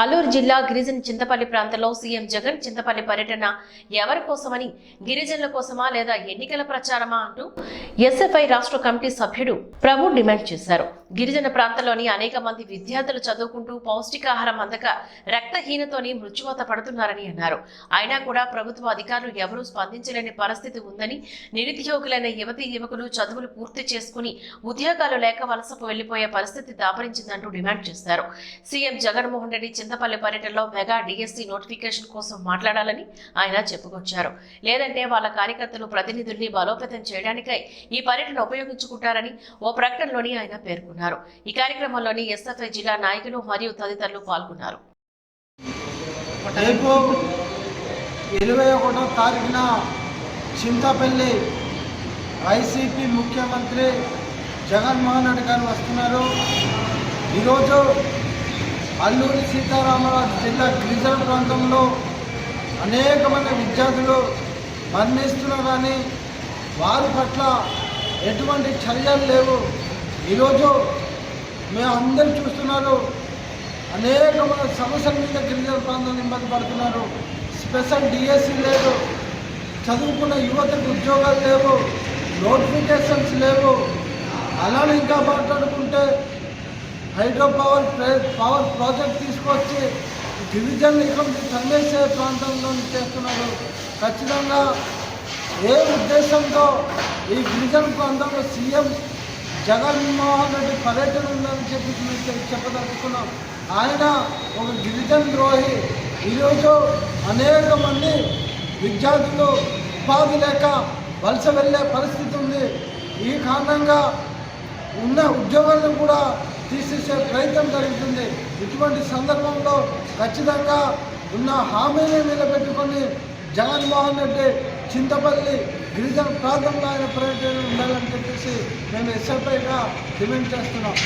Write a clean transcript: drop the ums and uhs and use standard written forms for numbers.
అల్లూరు జిల్లా గిరిజన చింతపల్లి ప్రాంతంలో సీఎం జగన్ చింతపల్లి పర్యటన ఎవరి కోసమని, గిరిజనుల కోసమా లేదా ఎన్నికల ప్రచారమా అంటూ ఎస్ఎఫ్ఐ రాష్ట్ర కమిటీ సభ్యుడు ప్రభు డిమాండ్ చేశారు. గిరిజన ప్రాంతంలోని అనేక మంది విద్యార్థులు చదువుకుంటూ పౌష్టికాహారం అందక రక్తహీనతోని మృత్యువాత పడుతున్నారని అన్నారు. అయినా కూడా ప్రభుత్వ అధికారులు ఎవరూ స్పందించలేని పరిస్థితి ఉందని, నిరుద్యోగులైన యువతీ యువకులు చదువులు పూర్తి చేసుకుని ఉద్యోగాలు లేక వలసకు వెళ్లిపోయే పరిస్థితి దాపరించిందంటూ డిమాండ్ చేశారు. సీఎం జగన్మోహన్ రెడ్డి చింతపల్లి పర్యటనలో మెగా డిఎస్సి నోటిఫికేషన్ కోసం మాట్లాడాలని ఆయన చెప్పుకొచ్చారు. లేదంటే వాళ్ళ కార్యకర్తలు ప్రతినిధుల్ని బలోపేతం చేయడానికై ఈ పర్యటన ఉపయోగించుకుంటారని ఓ ప్రకటనలోని ఆయన పేర్కొన్నారు. ఈ కార్యక్రమంలోని ఎస్ఎఫ్ఐ జిల్లా నాయకులు మరియు తదితరులు పాల్గొన్నారు. 21వ తారీఖున చింతపల్లి వైసీపీ ముఖ్యమంత్రి జగన్మోహన్ రెడ్డి గారు వస్తున్నారు. ఈరోజు అల్లూరి సీతారామరాజు జిల్లా గిరిజన ప్రాంతంలో అనేక మంది విద్యార్థులు మరణిస్తున్నారు, కానీ వారి పట్ల ఎటువంటి చర్యలు లేవు. ఈరోజు మేము అందరూ చూస్తున్నారు, అనేక మంది సమస్యల మీద గిరిజన ప్రాంతంలో ఇబ్బంది పడుతున్నారు. స్పెషల్ డిఎస్సి లేదు, చదువుకున్న యువతకు ఉద్యోగాలు లేవు, నోటిఫికేషన్స్ లేవు. అలానే ఇంకా మాట్లాడుకుంటే హైడ్రో పవర్ ప్రాజెక్ట్ తీసుకొచ్చి గిరిజనులు ఇక్కడ తన్నేసే ప్రాంతంలో చేస్తున్నారు. ఖచ్చితంగా ఏ ఉద్దేశంతో ఈ గిరిజన ప్రాంతంలో సీఎం జగన్మోహన్ రెడ్డి పర్యటన ఉందని చెప్పి చెప్పదలుచుకున్నాం. ఆయన ఒక గిరిజన ద్రోహి. ఈరోజు అనేక మంది విద్యార్థులు ఉపాధి లేక వలస వెళ్ళే పరిస్థితి ఉంది. ఈ కారణంగా ఉన్న ఉద్యోగాలను కూడా తీసేసే ప్రయత్నం జరుగుతుంది. ఇటువంటి సందర్భంలో ఖచ్చితంగా ఉన్న హామీని నిలబెట్టుకొని జగన్మోహన్ రెడ్డి చింతపల్లి గిరిజన ప్రాంతంలో ఆయన పర్యటన ఉండాలని చెప్పేసి మేము ఎస్ఎఫ్ఐగా డిమాండ్ చేస్తున్నాం.